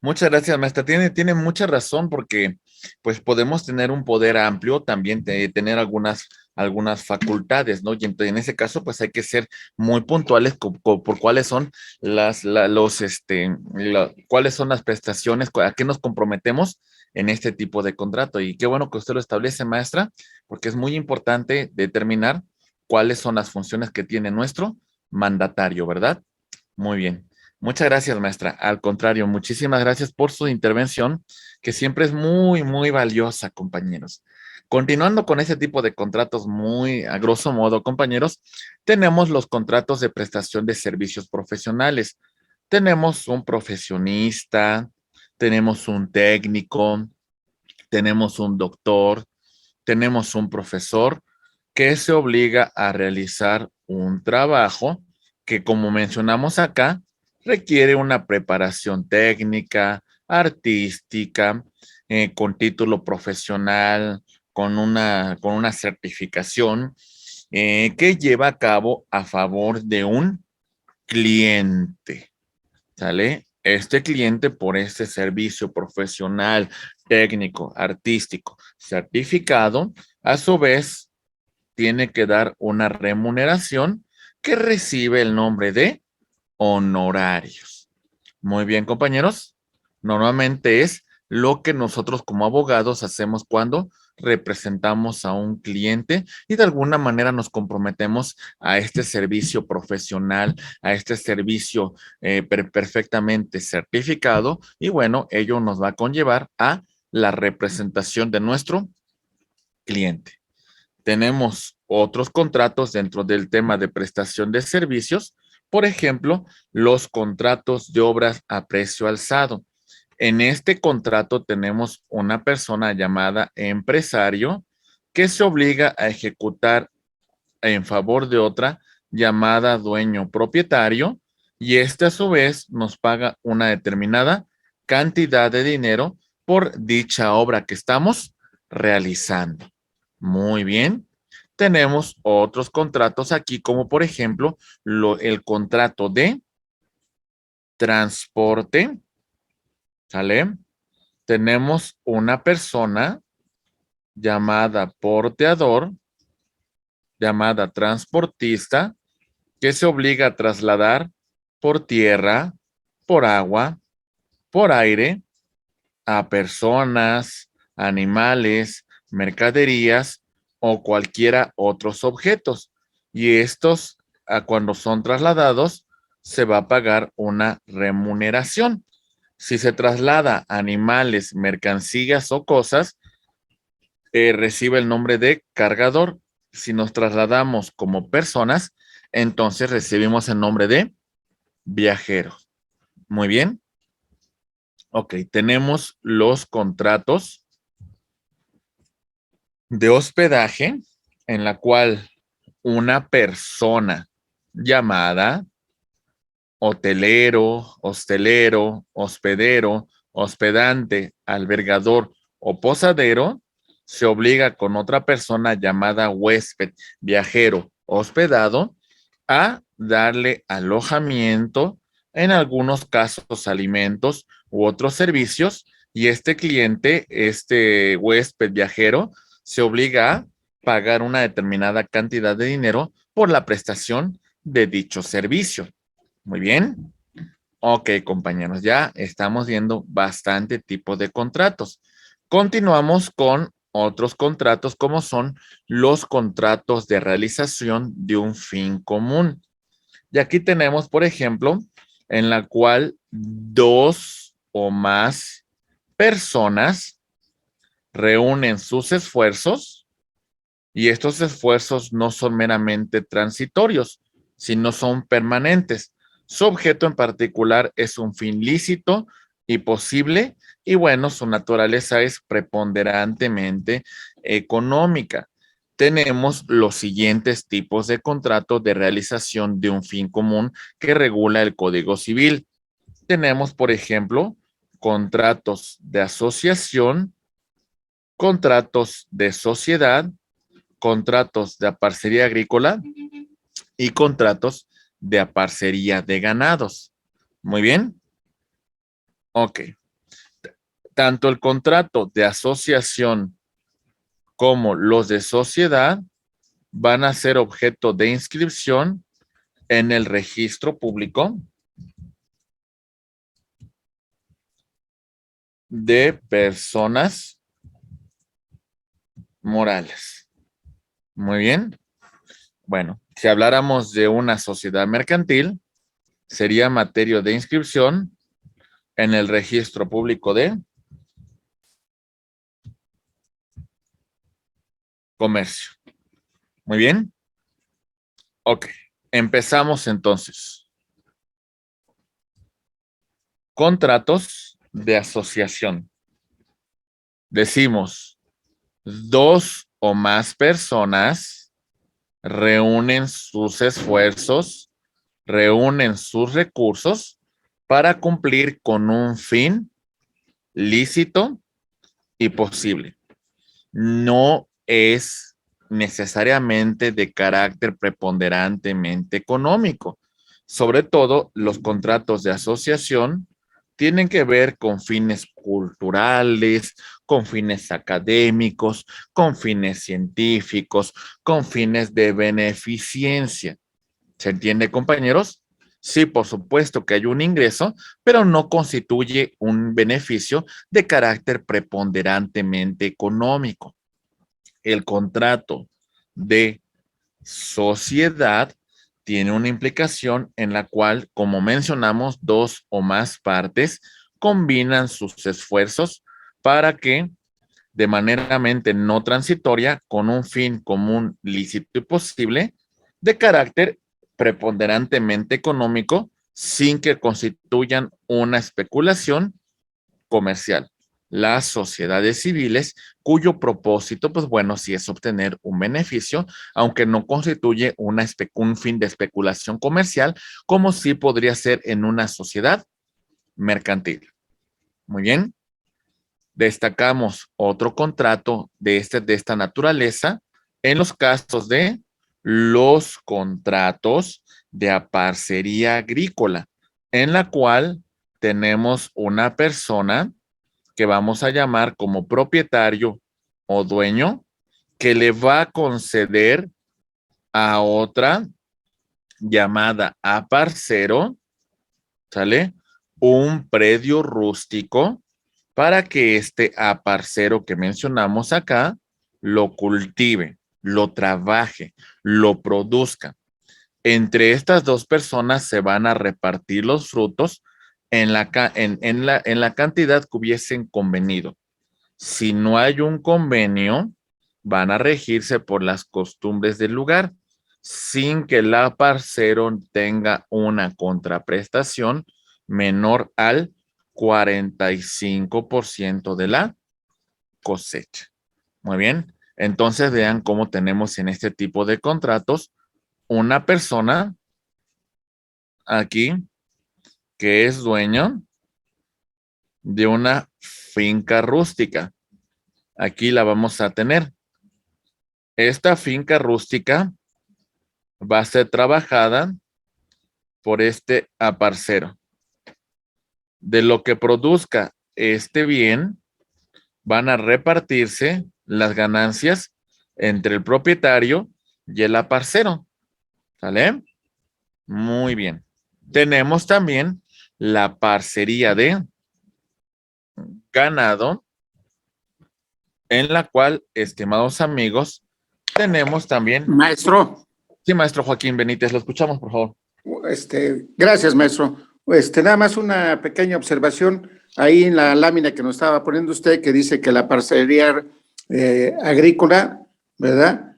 muchas gracias, maestra. Tiene mucha razón porque pues podemos tener un poder amplio, también tener algunas algunas facultades, ¿no? Y entonces, en ese caso, pues hay que ser muy puntuales por cuáles son cuáles son las prestaciones, a qué nos comprometemos en este tipo de contrato. Y qué bueno que usted lo establece, maestra, porque es muy importante determinar cuáles son las funciones que tiene nuestro mandatario, ¿verdad? Muy bien. Muchas gracias, maestra. Al contrario, muchísimas gracias por su intervención, que siempre es muy, muy valiosa, compañeros. Continuando con ese tipo de contratos muy a grosso modo, compañeros, tenemos los contratos de prestación de servicios profesionales. Tenemos un profesionista, tenemos un técnico, tenemos un doctor, tenemos un profesor que se obliga a realizar un trabajo que, como mencionamos acá, requiere una preparación técnica, artística, con título profesional, con una certificación que lleva a cabo a favor de un cliente. ¿Sale? Este cliente por este servicio profesional, técnico, artístico, certificado, a su vez tiene que dar una remuneración que recibe el nombre de honorarios. Muy bien, compañeros. Normalmente es lo que nosotros como abogados hacemos cuando representamos a un cliente y de alguna manera nos comprometemos a este servicio profesional, a este servicio perfectamente certificado y bueno, ello nos va a conllevar a la representación de nuestro cliente. Tenemos otros contratos dentro del tema de prestación de servicios, por ejemplo, los contratos de obras a precio alzado. En este contrato tenemos una persona llamada empresario que se obliga a ejecutar en favor de otra llamada dueño propietario y este a su vez nos paga una determinada cantidad de dinero por dicha obra que estamos realizando. Muy bien. Tenemos otros contratos aquí, como por ejemplo el contrato de transporte. ¿Sale? Tenemos una persona llamada porteador, llamada transportista, que se obliga a trasladar por tierra, por agua, por aire, a personas, animales, mercaderías o cualquiera otros objetos. Y estos, cuando son trasladados, se va a pagar una remuneración. Si se traslada animales, mercancías o cosas, recibe el nombre de cargador. Si nos trasladamos como personas, entonces recibimos el nombre de viajero. Muy bien. Ok, tenemos los contratos de hospedaje en la cual una persona llamada hotelero, hostelero, hospedero, hospedante, albergador o posadero se obliga con otra persona llamada huésped, viajero, hospedado a darle alojamiento, en algunos casos alimentos u otros servicios, y este cliente, este huésped viajero, se obliga a pagar una determinada cantidad de dinero por la prestación de dicho servicio. Muy bien. Ok, compañeros, ya estamos viendo bastante tipo de contratos. Continuamos con otros contratos como son los contratos de realización de un fin común. Y aquí tenemos, por ejemplo, en la cual dos o más personas reúnen sus esfuerzos y estos esfuerzos no son meramente transitorios, sino son permanentes. Su objeto en particular es un fin lícito y posible y bueno, su naturaleza es preponderantemente económica. Tenemos los siguientes tipos de contratos de realización de un fin común que regula el Código Civil. Tenemos, por ejemplo, contratos de asociación, contratos de sociedad, contratos de aparcería agrícola y contratos de aparcería de ganados. Muy bien. Ok. Tanto el contrato de asociación como los de sociedad van a ser objeto de inscripción en el registro público de personas morales. Muy bien. Bueno, si habláramos de una sociedad mercantil, sería materia de inscripción en el registro público de comercio. Muy bien. Ok, empezamos entonces. Contratos de asociación. Decimos, 2 o más personas reúnen sus esfuerzos, reúnen sus recursos para cumplir con un fin lícito y posible. No es necesariamente de carácter preponderantemente económico. Sobre todo, los contratos de asociación tienen que ver con fines culturales, con fines académicos, con fines científicos, con fines de beneficencia. ¿Se entiende, compañeros? Sí, por supuesto que hay un ingreso, pero no constituye un beneficio de carácter preponderantemente económico. El contrato de sociedad tiene una implicación en la cual, como mencionamos, 2 o más partes combinan sus esfuerzos para que de manera no transitoria, con un fin común, lícito y posible, de carácter preponderantemente económico, sin que constituyan una especulación comercial. Las sociedades civiles, cuyo propósito, pues bueno, sí es obtener un beneficio, aunque no constituye un fin de especulación comercial, como sí podría ser en una sociedad mercantil. Muy bien. Destacamos otro contrato de esta naturaleza en los casos de los contratos de aparcería agrícola, en la cual tenemos una persona que vamos a llamar como propietario o dueño, que le va a conceder a otra llamada aparcero, ¿sale? Un predio rústico para que este aparcero que mencionamos acá lo cultive, lo trabaje, lo produzca. Entre estas dos personas se van a repartir los frutos en la cantidad que hubiesen convenido. Si no hay un convenio, van a regirse por las costumbres del lugar, sin que el aparcero tenga una contraprestación menor al 45% de la cosecha. Muy bien. Entonces vean cómo tenemos en este tipo de contratos una persona aquí que es dueño de una finca rústica. Aquí la vamos a tener. Esta finca rústica va a ser trabajada por este aparcero. De lo que produzca este bien, van a repartirse las ganancias entre el propietario y el aparcero. ¿Sale? Muy bien. Tenemos también la parcería de ganado, en la cual, estimados amigos, tenemos también... Maestro. Sí, maestro Joaquín Benítez, lo escuchamos, por favor. Gracias, maestro. Nada más una pequeña observación ahí en la lámina que nos estaba poniendo usted, que dice que la parcería agrícola, ¿verdad?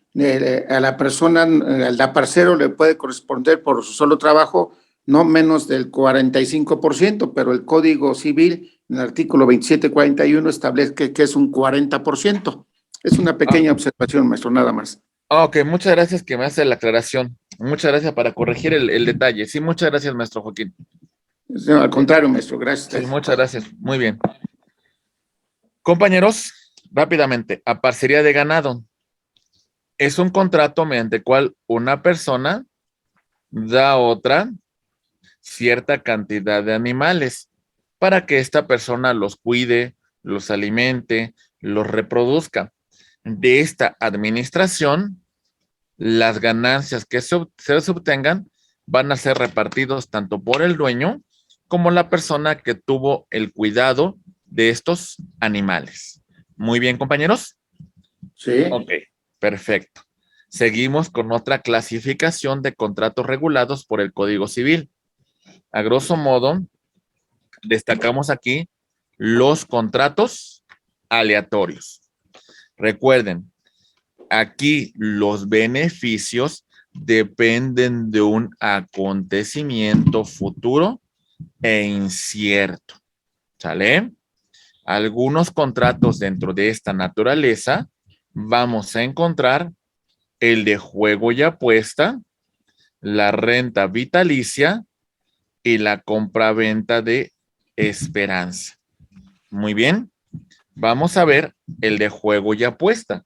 A la persona, al aparcero le puede corresponder por su solo trabajo no menos del 45%, pero el Código Civil, en el artículo 2741, establece que es un 40%. Es una pequeña observación, maestro, nada más. Ok, muchas gracias que me hace la aclaración. Muchas gracias para corregir el detalle. Sí, muchas gracias, maestro Joaquín. No, al contrario, maestro, gracias. Sí, muchas gracias. Muy bien. Compañeros, rápidamente, aparcería de ganado. Es un contrato mediante el cual una persona da a otra cierta cantidad de animales para que esta persona los cuide, los alimente, los reproduzca. De esta administración las ganancias que se obtengan van a ser repartidos tanto por el dueño como la persona que tuvo el cuidado de estos animales. Muy bien, compañeros. Sí. Ok, perfecto. Seguimos con otra clasificación de contratos regulados por el Código Civil. A grosso modo, destacamos aquí los contratos aleatorios. Recuerden, aquí los beneficios dependen de un acontecimiento futuro e incierto. ¿Sale? Algunos contratos dentro de esta naturaleza vamos a encontrar el de juego y apuesta, la renta vitalicia y la compraventa de esperanza. Muy bien. Vamos a ver el de juego y apuesta.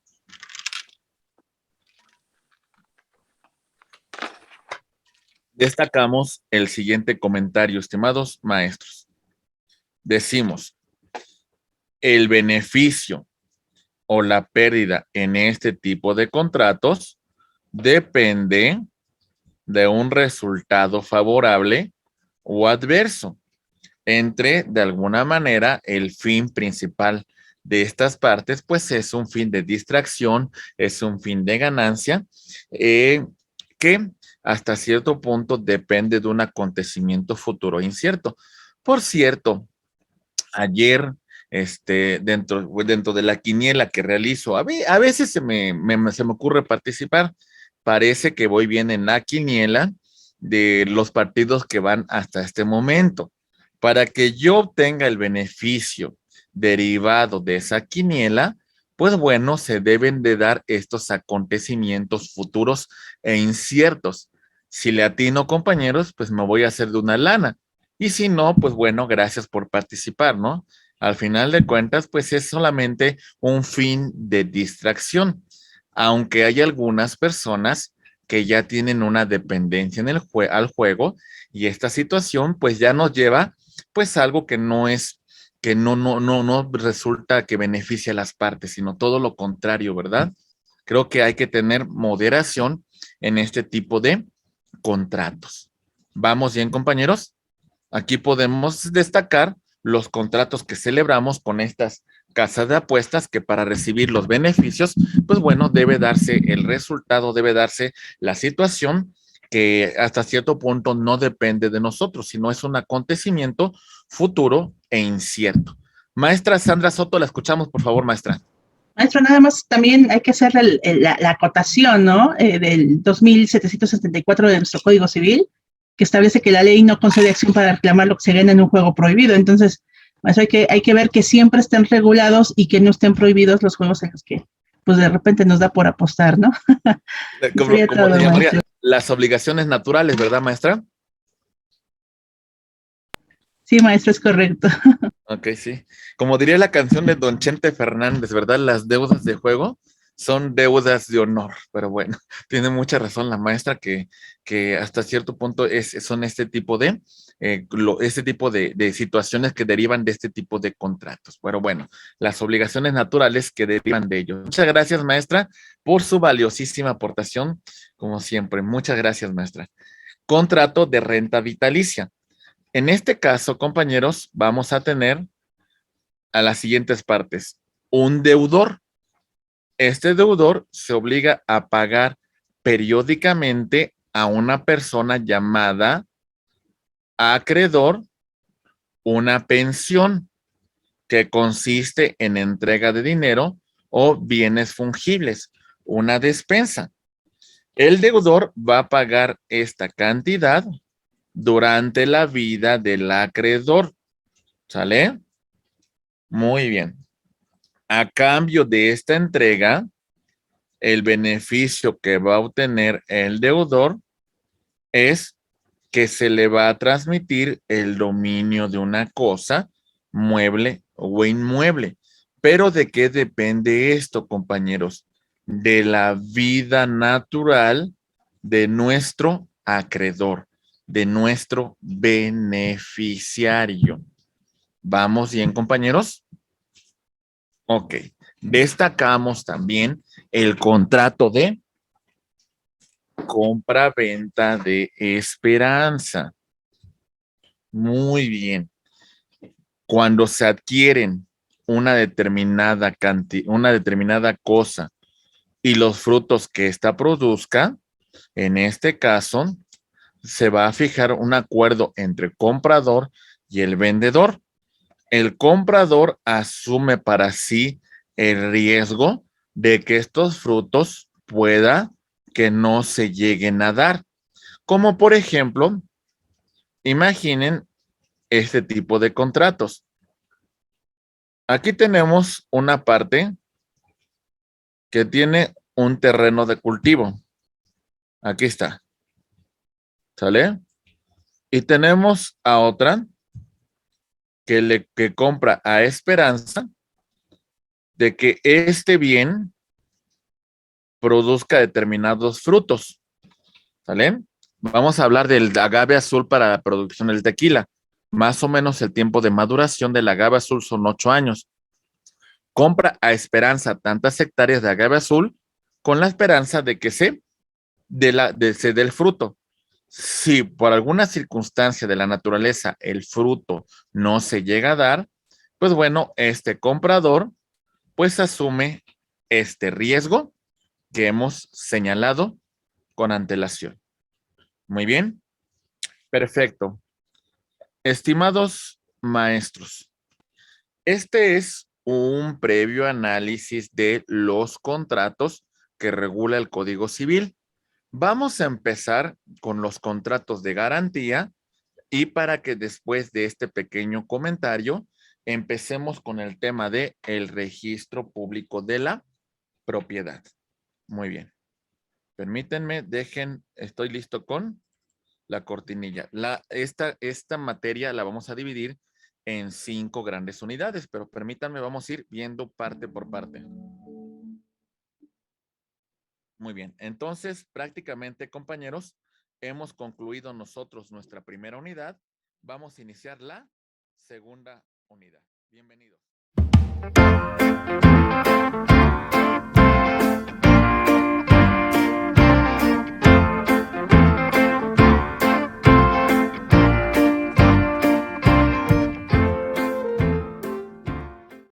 Destacamos el siguiente comentario, estimados maestros. Decimos, el beneficio o la pérdida en este tipo de contratos depende de un resultado favorable o adverso entre, de alguna manera, el fin principal de estas partes, pues es un fin de distracción, es un fin de ganancia, que hasta cierto punto depende de un acontecimiento futuro incierto. Por cierto, ayer, dentro de la quiniela que realizo, a veces se me ocurre participar. Parece que voy bien en la quiniela de los partidos que van hasta este momento. Para que yo obtenga el beneficio derivado de esa quiniela, pues bueno, se deben de dar estos acontecimientos futuros e inciertos. Si le atino, compañeros, pues me voy a hacer de una lana. Y si no, pues bueno, gracias por participar, ¿no? Al final de cuentas, pues es solamente un fin de distracción, aunque hay algunas personas que ya tienen una dependencia en al juego, y esta situación pues ya nos lleva pues algo que no es, que no resulta que beneficie a las partes, sino todo lo contrario, ¿verdad? Creo que hay que tener moderación en este tipo de contratos. ¿Vamos bien, compañeros? Aquí podemos destacar los contratos que celebramos con estas casas de apuestas, que para recibir los beneficios, pues bueno, debe darse el resultado, debe darse la situación que hasta cierto punto no depende de nosotros, sino es un acontecimiento futuro e incierto. Maestra Sandra Soto, la escuchamos, por favor, maestra. Maestro, nada más también hay que hacer la acotación, ¿no? Del 2774 de nuestro Código Civil, que establece que la ley no concede acción para reclamar lo que se gana en un juego prohibido. Entonces, maestro, hay que ver que siempre estén regulados y que no estén prohibidos los juegos en los que, pues de repente nos da por apostar, ¿no? Como todo, llamaría, las obligaciones naturales, ¿verdad, maestra? Sí, maestro, es correcto. Ok, sí. Como diría la canción de Don Chente Fernández, ¿verdad? Las deudas de juego son deudas de honor. Pero bueno, tiene mucha razón la maestra que hasta cierto punto son este tipo de situaciones que derivan de este tipo de contratos. Pero bueno, las obligaciones naturales que derivan de ellos. Muchas gracias, maestra, por su valiosísima aportación, como siempre. Muchas gracias, maestra. Contrato de renta vitalicia. En este caso, compañeros, vamos a tener a las siguientes partes. Un deudor. Este deudor se obliga a pagar periódicamente a una persona llamada acreedor una pensión que consiste en entrega de dinero o bienes fungibles, una despensa. El deudor va a pagar esta cantidad durante la vida del acreedor. ¿Sale? Muy bien. A cambio de esta entrega, el beneficio que va a obtener el deudor es que se le va a transmitir el dominio de una cosa, mueble o inmueble. Pero ¿de qué depende esto, compañeros? De la vida natural de nuestro acreedor, de nuestro beneficiario. ¿Vamos bien, compañeros? Ok. Destacamos también el contrato de compra-venta de esperanza. Muy bien. Cuando se adquieren una determinada una determinada cosa y los frutos que ésta produzca, en este caso, se va a fijar un acuerdo entre el comprador y el vendedor. El comprador asume para sí el riesgo de que estos frutos pueda que no se lleguen a dar. Como por ejemplo, imaginen este tipo de contratos. Aquí tenemos una parte que tiene un terreno de cultivo. Aquí está. ¿Sale? Y tenemos a otra que compra a esperanza de que este bien produzca determinados frutos. ¿Sale? Vamos a hablar del agave azul para la producción del tequila. Más o menos el tiempo de maduración del agave azul son 8 años. Compra a esperanza tantas hectáreas de agave azul con la esperanza de que se dé el fruto. Si por alguna circunstancia de la naturaleza el fruto no se llega a dar, pues bueno, este comprador pues asume este riesgo que hemos señalado con antelación. Muy bien, perfecto. Estimados maestros, este es un previo análisis de los contratos que regula el Código Civil. Vamos a empezar con los contratos de garantía y para que después de este pequeño comentario empecemos con el tema de el registro público de la propiedad. Muy bien. Permítanme, estoy listo con la cortinilla. Esta materia la vamos a dividir en 5 grandes unidades, pero permítanme, vamos a ir viendo parte por parte. Muy bien, entonces prácticamente, compañeros, hemos concluido nosotros nuestra primera unidad. Vamos a iniciar la segunda unidad. Bienvenidos.